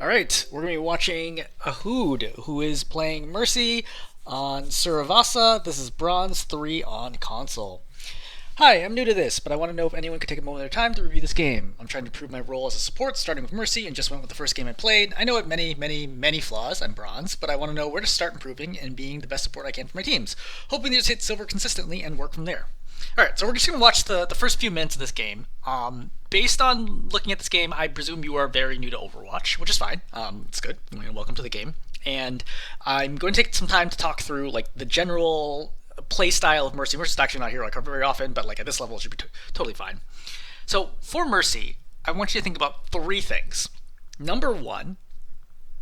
Alright, we're going to be watching Ahoud, who is playing Mercy on Suravasa. This is Bronze 3 on console. Hi, I'm new to this, but I want to know if anyone could take a moment of their time to review this game. I'm trying to improve my role as a support, starting with Mercy, and just went with the first game I played. I know it many flaws. I'm Bronze, but I want to know where to start improving and being the best support I can for my teams. Hoping to just hit Silver consistently and work from there. Alright, so we're just going to watch the first few minutes of this game. Based on looking at this game, I presume you are very new to Overwatch, which is fine. It's good. Welcome to the game. And I'm going to take some time to talk through like the general play style of Mercy. Mercy's actually not a hero I cover very often, but like at this level it should be totally fine. So for Mercy, I want you to think about three things. Number one,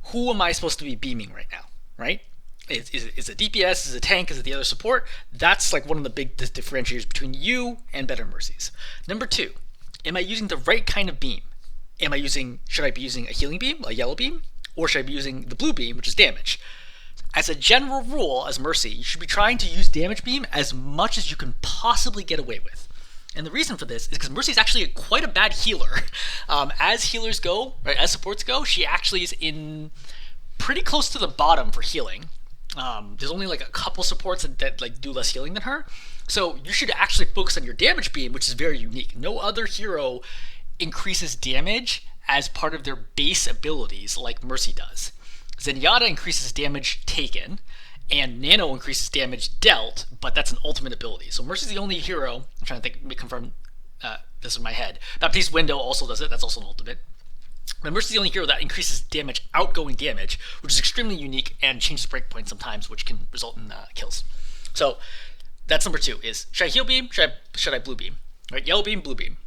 who am I supposed to be beaming right now, right? Is it DPS? Is it tank? Is it the other support? That's like one of the big differentiators between you and better Mercies. Number two, am I using the right kind of beam? Should I be using a healing beam, a yellow beam, or should I be using the blue beam, which is damage? As a general rule, as Mercy, you should be trying to use damage beam as much as you can possibly get away with. And the reason for this is because Mercy is actually quite a bad healer. As healers go, right, as supports go, she actually is in pretty close to the bottom for healing. There's only like a couple supports that like do less healing than her. So you should actually focus on your damage beam, which is very unique. No other hero increases damage as part of their base abilities like Mercy does. Zenyatta increases damage taken, and Nano increases damage dealt, but that's an ultimate ability. So Mercy's the only hero, I'm trying to think, confirm this in my head. Baptiste Window also does it, that's also an ultimate. But Mercy's the only hero that increases damage, outgoing damage, which is extremely unique and changes breakpoint sometimes, which can result in kills. So that's number two, is should I heal beam, should I blue beam? Right, yellow beam, blue beam.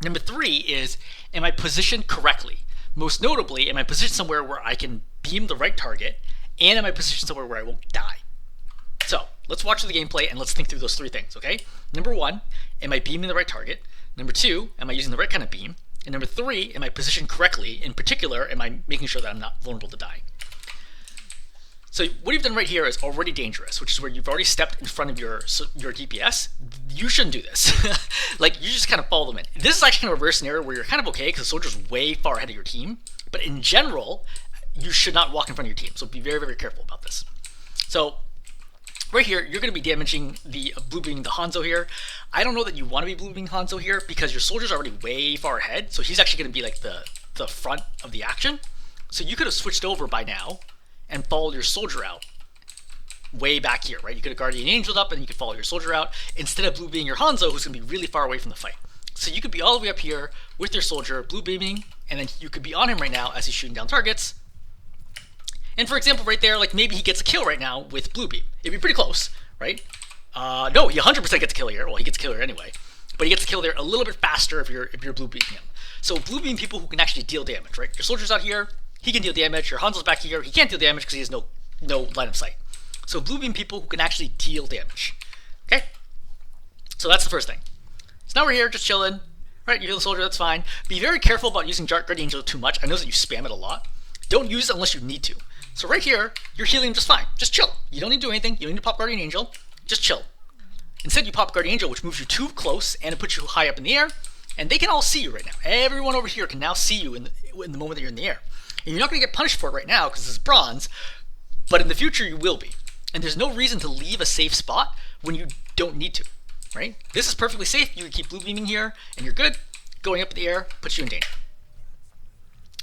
Number three is, am I positioned correctly? Most notably, am I positioned somewhere where I can beam the right target, and am I positioned somewhere where I won't die? So let's watch the gameplay and let's think through those three things, okay? Number one, am I beaming the right target? Number two, am I using the right kind of beam? And number three, am I positioned correctly? In particular, am I making sure that I'm not vulnerable to die? So what you've done right here is already dangerous, which is where you've already stepped in front of your DPS. You shouldn't do this. Like, you just kind of follow them in. This is actually kind of a reverse scenario where you're kind of okay because the soldier's way far ahead of your team. But in general, you should not walk in front of your team. So be very, very careful about this. So right here, you're going to be damaging the blue beaming the Hanzo here. I don't know that you want to be blue beaming Hanzo here because your soldier's already way far ahead. So he's actually going to be like the front of the action. So you could have switched over by now and followed your soldier out way back here, right? You could have Guardian Angeled up and you could follow your soldier out instead of blue beaming your Hanzo, who's going to be really far away from the fight. So you could be all the way up here with your soldier, blue beaming, and then you could be on him right now as he's shooting down targets. And for example, right there, like maybe he gets a kill right now with blue beam. It'd be pretty close, right? No, he 100% gets a kill here. Well, he gets a kill here anyway, but he gets a kill there a little bit faster if you're blue beaming him. So blue beam people who can actually deal damage, right? Your soldier's out here, he can deal damage. Your Hanzo's back here, he can't deal damage because he has no line of sight. So blue beam people who can actually deal damage. Okay? So that's the first thing. So now we're here just chilling. Right, you heal the soldier, that's fine. Be very careful about using Guardian Angel too much. I know that you spam it a lot. Don't use it unless you need to. So right here, you're healing just fine. Just chill. You don't need to do anything. You don't need to pop Guardian Angel. Just chill. Instead, you pop Guardian Angel, which moves you too close and it puts you high up in the air. And they can all see you right now. Everyone over here can now see you in the moment that you're in the air. And you're not going to get punished for it right now because it's bronze, but in the future you will be. And there's no reason to leave a safe spot when you don't need to, right? This is perfectly safe. You can keep blue beaming here and you're good. Going up in the air puts you in danger.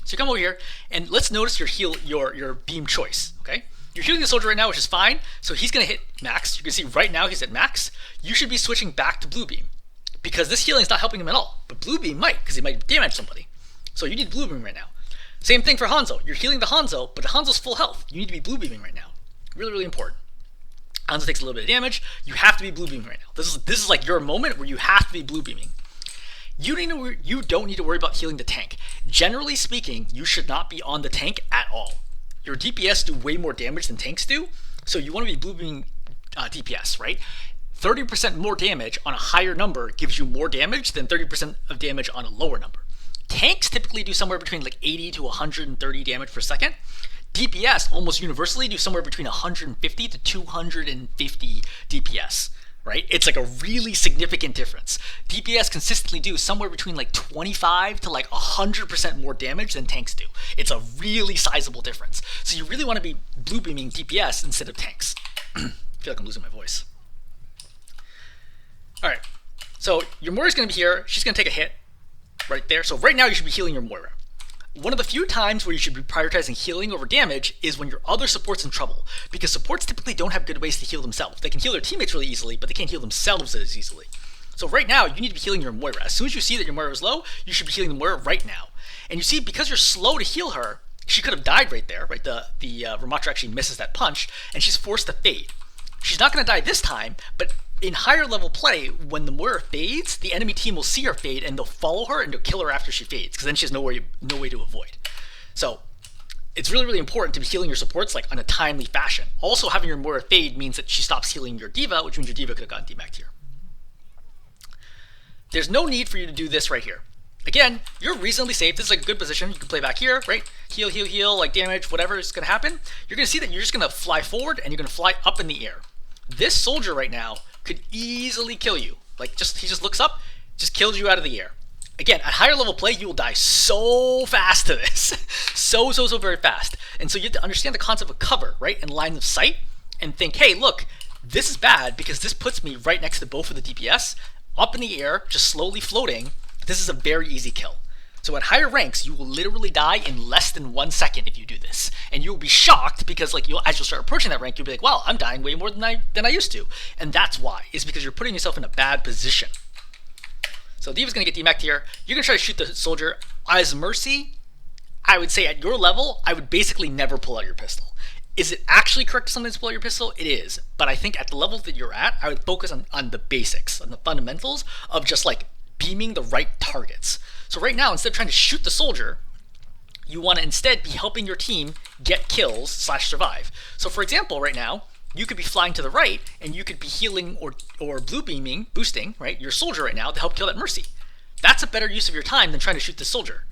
So you come over here and let's notice your beam choice, okay? You're healing the soldier right now, which is fine. So he's going to hit max. You can see right now he's at max. You should be switching back to blue beam because this healing is not helping him at all. But blue beam might because he might damage somebody. So you need blue beam right now. Same thing for Hanzo. You're healing the Hanzo, but the Hanzo's full health. You need to be blue beaming right now. Really, really important. Hanzo takes a little bit of damage. You have to be blue beaming right now. This is like your moment where you have to be blue beaming. You don't need to worry about healing the tank. Generally speaking, you should not be on the tank at all. Your DPS do way more damage than tanks do, so you want to be blue beaming DPS, right? 30% more damage on a higher number gives you more damage than 30% of damage on a lower number. Tanks typically do somewhere between like 80 to 130 damage per second. DPS almost universally do somewhere between 150 to 250 DPS, right? It's like a really significant difference. DPS consistently do somewhere between like 25 to like 100% more damage than tanks do. It's a really sizable difference. So you really want to be blue beaming DPS instead of tanks. I feel like I'm losing my voice. All right, so your Moira's going to be here. She's going to take a hit right there. So right now you should be healing your Moira. One of the few times where you should be prioritizing healing over damage is when your other support's in trouble, because supports typically don't have good ways to heal themselves. They can heal their teammates really easily, but they can't heal themselves as easily. So right now, you need to be healing your Moira. As soon as you see that your Moira is low, you should be healing the Moira right now. And you see, because you're slow to heal her, she could have died right there, right? The Ramattra actually misses that punch, and she's forced to fade. She's not going to die this time, but in higher level play, when the Moira fades, the enemy team will see her fade and they'll follow her and they'll kill her after she fades, because then she has no way to avoid. So it's really, really important to be healing your supports like in a timely fashion. Also, having your Moira fade means that she stops healing your D.Va, which means your D.Va could have gotten demacked here. There's no need for you to do this right here. Again, you're reasonably safe. This is like a good position. You can play back here, right? Heal, heal, heal, like damage, whatever is going to happen. You're going to see that you're just going to fly forward and you're going to fly up in the air. This soldier right now could easily kill you. Like, he just looks up, just kills you out of the air. Again, at higher level play, you will die so fast to this. so very fast. And so you have to understand the concept of cover, right? And line of sight, and think, hey, look, this is bad because this puts me right next to both of the DPS, up in the air, just slowly floating. This is a very easy kill. So at higher ranks, you will literally die in less than 1 second if you do this. And you'll be shocked because as you'll start approaching that rank, you'll be like, wow, I'm dying way more than I used to. And that's why. It's because you're putting yourself in a bad position. So D.Va's going to get demacked here. You're going to try to shoot the soldier. As Mercy, I would say at your level, I would basically never pull out your pistol. Is it actually correct to sometimes pull out your pistol? It is. But I think at the level that you're at, I would focus on the basics, on the fundamentals of just like beaming the right targets. So right now, instead of trying to shoot the soldier, you want to instead be helping your team get kills / survive. So for example, right now, you could be flying to the right and you could be healing or blue beaming, boosting, right, your soldier right now to help kill that Mercy. That's a better use of your time than trying to shoot the soldier.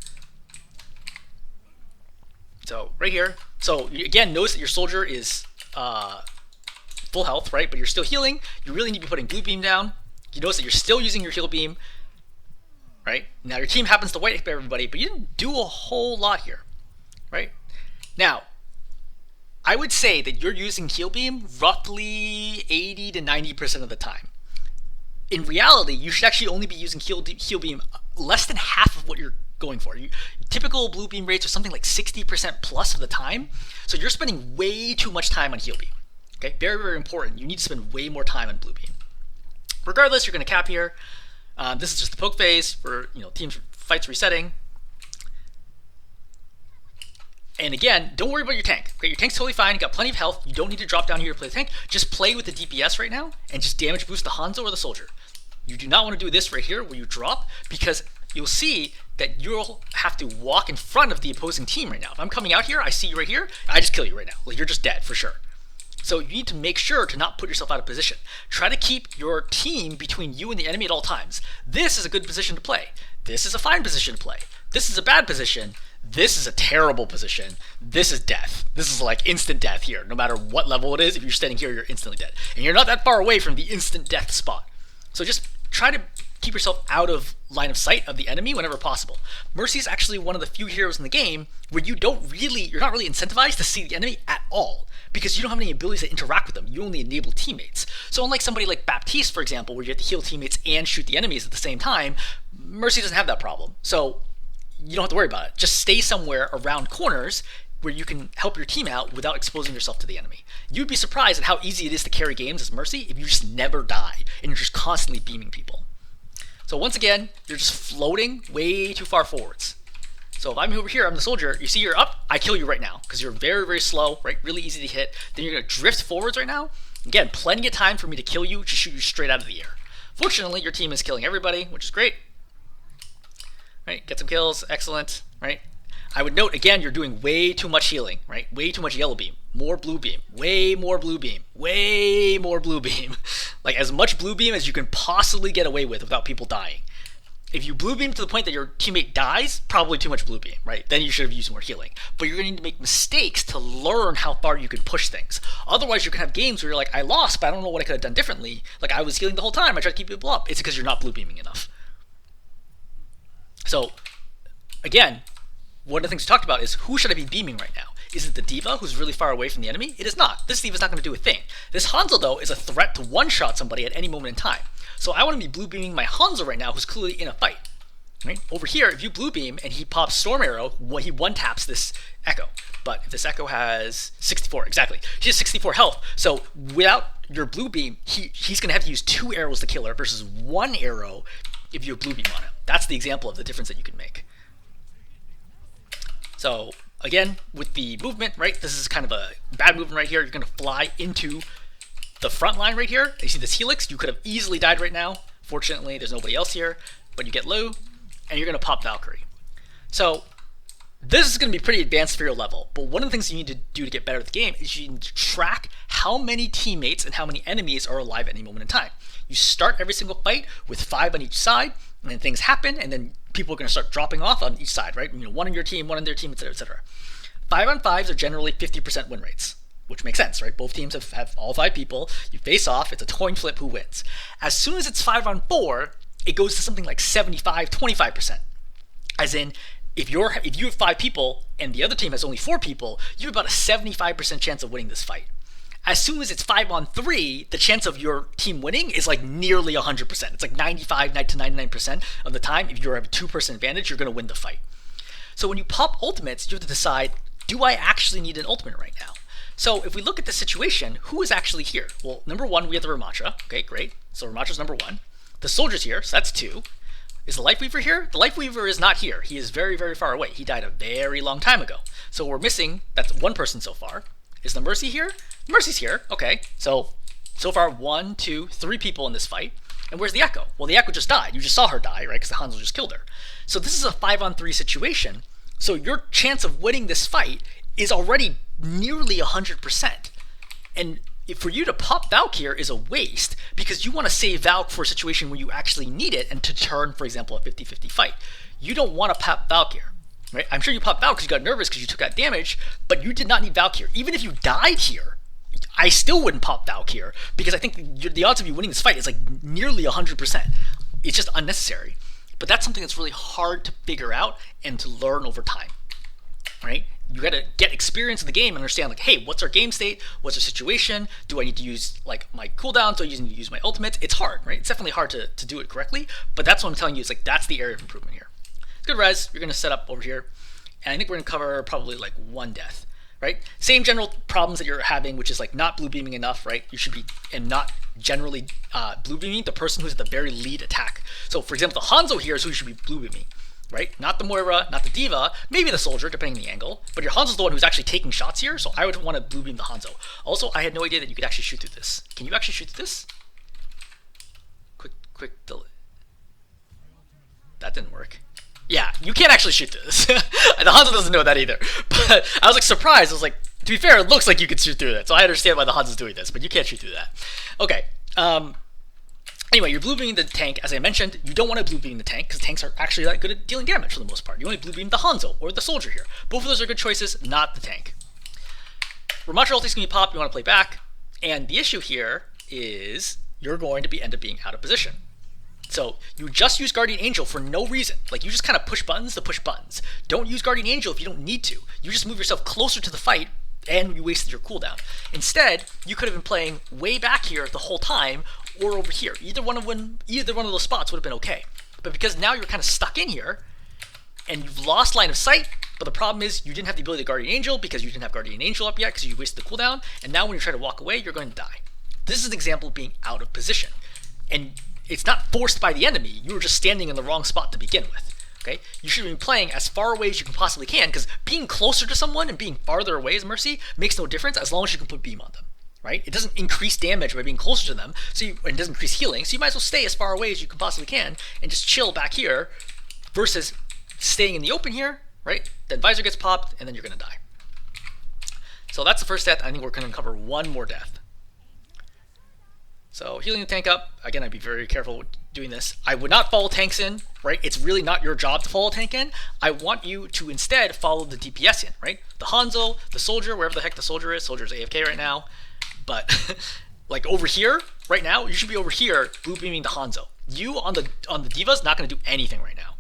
So right here, so again, notice that your soldier is full health, right, but you're still healing. You really need to be putting blue beam down. You notice that you're still using your heal beam. Right? Now your team happens to wipe everybody, but you didn't do a whole lot here. Right? Now, I would say that you're using heal beam roughly 80 to 90% of the time. In reality, you should actually only be using heal beam less than half of what you're going for. Typical blue beam rates are something like 60% plus of the time, so you're spending way too much time on heal beam. Okay? Very, very important. You need to spend way more time on blue beam. Regardless, you're going to cap here. This is just the poke phase for team fights resetting. And again, don't worry about your tank. Okay, your tank's totally fine. You got plenty of health. You don't need to drop down here to play the tank. Just play with the DPS right now and just damage boost the Hanzo or the soldier. You do not want to do this right here where you drop, because you'll see that you'll have to walk in front of the opposing team right now. If I'm coming out here, I see you right here, I just kill you right now. Like, you're just dead for sure. So you need to make sure to not put yourself out of position. Try to keep your team between you and the enemy at all times. This is a good position to play. This is a fine position to play. This is a bad position. This is a terrible position. This is death. This is like instant death here. No matter what level it is, if you're standing here, you're instantly dead. And you're not that far away from the instant death spot. So just try to keep yourself out of line of sight of the enemy whenever possible. Mercy is actually one of the few heroes in the game where you're not really incentivized to see the enemy at all, because you don't have any abilities to interact with them. You only enable teammates. So unlike somebody like Baptiste, for example, where you have to heal teammates and shoot the enemies at the same time, Mercy doesn't have that problem. So you don't have to worry about it. Just stay somewhere around corners where you can help your team out without exposing yourself to the enemy. You'd be surprised at how easy it is to carry games as Mercy if you just never die and you're just constantly beaming people. So once again, you're just floating way too far forwards. So if I'm over here, I'm the soldier, you see you're up, I kill you right now, because you're very, very slow, right? Really easy to hit. Then you're going to drift forwards right now. Again, plenty of time for me to kill you, to shoot you straight out of the air. Fortunately, your team is killing everybody, which is great. Right, get some kills, excellent, right? I would note, again, you're doing way too much healing, right? Way too much yellow beam, more blue beam, way more blue beam, way more blue beam. Like as much blue beam as you can possibly get away with without people dying. If you blue beam to the point that your teammate dies, probably too much blue beam, right? Then you should have used more healing. But you're going to need to make mistakes to learn how far you can push things. Otherwise, you're going to have games where you're like, I lost, but I don't know what I could have done differently. Like, I was healing the whole time. I tried to keep people up. It's because you're not blue beaming enough. So, again, one of the things we talked about is who should I be beaming right now? Is it the D.Va who's really far away from the enemy? It is not. This D.Va's not going to do a thing. This Hanzo, though, is a threat to one-shot somebody at any moment in time. So I want to be blue beaming my Hanzo right now who's clearly in a fight. Right? Over here, if you blue beam and he pops Storm Arrow, he one-taps this Echo. But if this Echo has 64, exactly. He has 64 health. So without your blue beam, he's going to have to use 2 arrows to kill her versus 1 arrow if you have blue beam on him. That's the example of the difference that you can make. So again, with the movement, right, this is kind of a bad movement right here. You're going to fly into the front line right here. You see this helix? You could have easily died right now. Fortunately, there's nobody else here. But you get low, and you're going to pop Valkyrie. So this is going to be pretty advanced for your level. But one of the things you need to do to get better at the game is you need to track how many teammates and how many enemies are alive at any moment in time. You start every single fight with 5 on each side, and then things happen, and then people are going to start dropping off on each side, right? You know, 1 on your team, 1 on their team, etc., etc. 5-on-5s are generally 50% win rates, which makes sense, right? Both teams have all 5 people. You face off. It's a coin flip who wins. As soon as it's 5-on-4, it goes to something like 75-25%. As in, if you have 5 people and the other team has only 4 people, you have about a 75% chance of winning this fight. As soon as it's 5-on-3, the chance of your team winning is like nearly 100%. It's like 95 to 99% of the time. If you have a 2-person advantage, you're going to win the fight. So when you pop ultimates, you have to decide, do I actually need an ultimate right now? So if we look at the situation, who is actually here? Well, number 1, we have the Ramattra. Okay, great. So Ramatra's number 1. The soldier's here, so that's 2. Is the Lifeweaver here? The Lifeweaver is not here. He is very, very far away. He died a very long time ago. So we're missing, that's 1 person so far. Is the Mercy here? Mercy's here. Okay, so far 1, 2, 3 people in this fight. And where's the Echo? Well, the Echo just died. You just saw her die, right? Because the Hanzo just killed her. So this is a 5-on-3 situation. So your chance of winning this fight is already nearly 100%. And for you to pop Valk here is a waste because you want to save Valk for a situation where you actually need it and to turn, for example, a 50-50 fight. You don't want to pop Valk here. Right? I'm sure you popped Valk because you got nervous because you took that damage, but you did not need Valk here. Even if you died here, I still wouldn't pop Valk here because I think the odds of you winning this fight is like nearly 100%. It's just unnecessary. But that's something that's really hard to figure out and to learn over time. Right? You got to get experience in the game and understand, like, hey, what's our game state? What's our situation? Do I need to use like my cooldowns? Do I need to use my ultimate? It's hard, right? It's definitely hard to do it correctly, but that's what I'm telling you. Is like that's the area of improvement here. Good res. You're going to set up over here, and I think we're going to cover probably like 1 death, right? Same general problems that you're having, which is like not blue beaming enough, right? You should be and not generally blue beaming the person who's at the very lead attack. So, for example, the Hanzo here is who you should be blue beaming. Right? Not the Moira, not the D.Va, maybe the soldier, depending on the angle. But your Hanzo's the one who's actually taking shots here, so I would want to blue beam the Hanzo. Also, I had no idea that you could actually shoot through this. Can you actually shoot through this? Quick delay. That didn't work. Yeah, you can't actually shoot through this. The Hanzo doesn't know that either. But I was like surprised. I was like, to be fair, it looks like you could shoot through that. So I understand why the Hanzo's doing this, but you can't shoot through that. Okay. Anyway, you're blue beaming the tank. As I mentioned, you don't want to blue beam the tank because tanks are actually that good at dealing damage for the most part. You want to blue beam the Hanzo or the soldier here. Both of those are good choices, not the tank. Ramattra ulti's going to be popped. You want to play back. And the issue here is you're going to end up being out of position. So you just use Guardian Angel for no reason. Like you just kind of push buttons to push buttons. Don't use Guardian Angel if you don't need to. You just move yourself closer to the fight and you wasted your cooldown. Instead, you could have been playing way back here the whole time or over here. Either one of those spots would have been okay. But because now you're kind of stuck in here and you've lost line of sight, but the problem is you didn't have the ability to Guardian Angel because you didn't have Guardian Angel up yet because you wasted the cooldown, and now when you try to walk away, you're going to die. This is an example of being out of position. And it's not forced by the enemy. You were just standing in the wrong spot to begin with. Okay? You should be playing as far away as you can possibly can because being closer to someone and being farther away as Mercy makes no difference as long as you can put beam on them. Right? It doesn't increase damage by being closer to them, and it doesn't increase healing, so you might as well stay as far away as you can possibly can and just chill back here versus staying in the open here, right? Then visor gets popped, and then you're going to die. So that's the first death. I think we're going to cover 1 more death. So healing the tank up, again, I'd be very careful with doing this. I would not follow tanks in, right? It's really not your job to follow tank in. I want you to instead follow the DPS in, right? The Hanzo, the soldier, wherever the heck the soldier is. Soldier's AFK right now. But like over here, right now, you should be over here blue beaming the Hanzo. You on the D.Va's not going to do anything right now.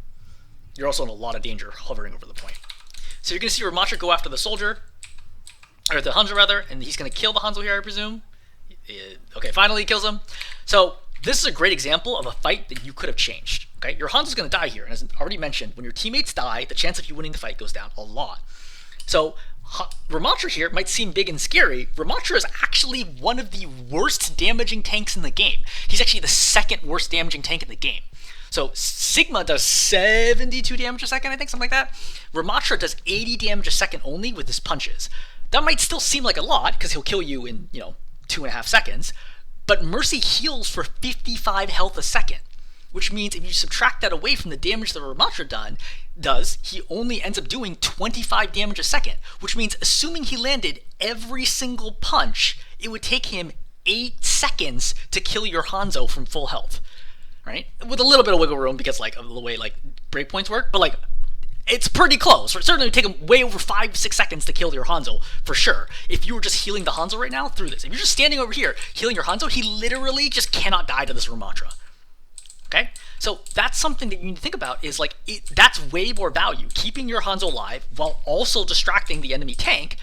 You're also in a lot of danger hovering over the point. So you're going to see Ramatra go after the soldier, or the Hanzo rather, and he's going to kill the Hanzo here, I presume. Okay, finally he kills him. So this is a great example of a fight that you could have changed. Okay, your Hanzo's going to die here, and as already mentioned, when your teammates die, the chance of you winning the fight goes down a lot. So Ramatra here might seem big and scary. Ramatra is actually one of the worst damaging tanks in the game. He's actually the second worst damaging tank in the game. So Sigma does 72 damage a second, I think, something like that. Ramatra does 80 damage a second only with his punches. That might still seem like a lot, because he'll kill you in, 2.5 seconds, but Mercy heals for 55 health a second, which means if you subtract that away from the damage that Ramatra does, he only ends up doing 25 damage a second, which means assuming he landed every single punch, it would take him 8 seconds to kill your Hanzo from full health, right? With a little bit of wiggle room because of the way breakpoints work, but it's pretty close. It certainly would take him way over 5-6 seconds to kill your Hanzo, for sure. If you were just healing the Hanzo right now through this. If you're just standing over here healing your Hanzo, he literally just cannot die to this Ramatra. Okay? So that's something that you need to think about is that's way more value. Keeping your Hanzo alive while also distracting the enemy tank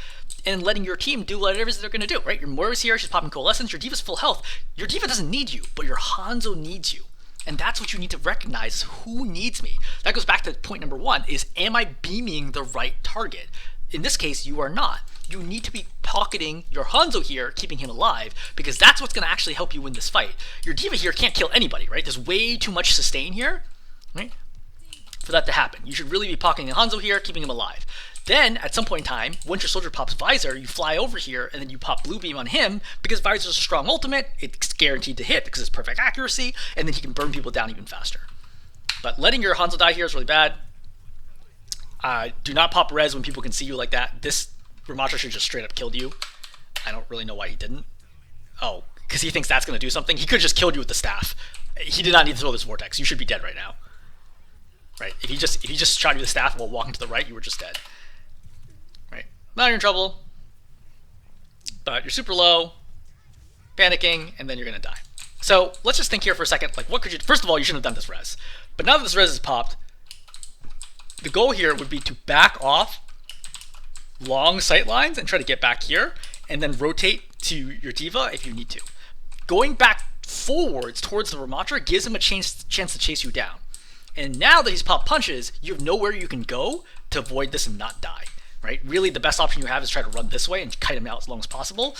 and letting your team do whatever it is they're going to do, right? Your Moira's here, she's popping Coalescence, your D.Va's full health. Your D.Va doesn't need you, but your Hanzo needs you. And that's what you need to recognize is who needs me. That goes back to point number 1 is, am I beaming the right target? In this case, you are not. You need to be pocketing your Hanzo here, keeping him alive, because that's what's going to actually help you win this fight. Your D.Va here can't kill anybody, right? There's way too much sustain here, right, for that to happen. You should really be pocketing Hanzo here, keeping him alive. Then, at some point in time, once your soldier pops Visor, you fly over here, and then you pop Blue Beam on him, because Visor's a strong ultimate, it's guaranteed to hit because it's perfect accuracy, and then he can burn people down even faster. But letting your Hanzo die here is really bad. Do not pop res when people can see you like that. This Ramatra should just straight up killed you. I don't really know why he didn't. Oh, because he thinks that's going to do something. He could have just killed you with the staff. He did not need to throw this vortex. You should be dead right now. Right? If he just shot you with the staff while walking to the right, you were just dead. Right? Now you're in trouble. But you're super low, panicking, and then you're going to die. So let's just think here for a second. What could you... First of all, you shouldn't have done this res. But now that this res is popped, the goal here would be to back off long sight lines and try to get back here, and then rotate to your D.Va if you need to. Going back forwards towards the Ramatra gives him a chance to chase you down. And now that he's popped punches, you have nowhere you can go to avoid this and not die. Right? Really, the best option you have is try to run this way and kite him out as long as possible,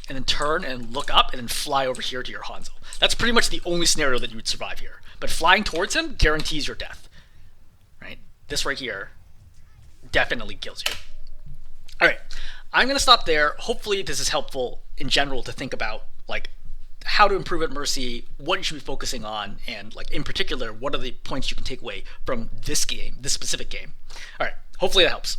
and then turn and look up and then fly over here to your Hanzo. That's pretty much the only scenario that you would survive here. But flying towards him guarantees your death. Right? This right here definitely kills you. Alright, I'm going to stop there. Hopefully this is helpful in general to think about how to improve at Mercy, what you should be focusing on, and in particular, what are the points you can take away from this game, this specific game. Alright, hopefully that helps.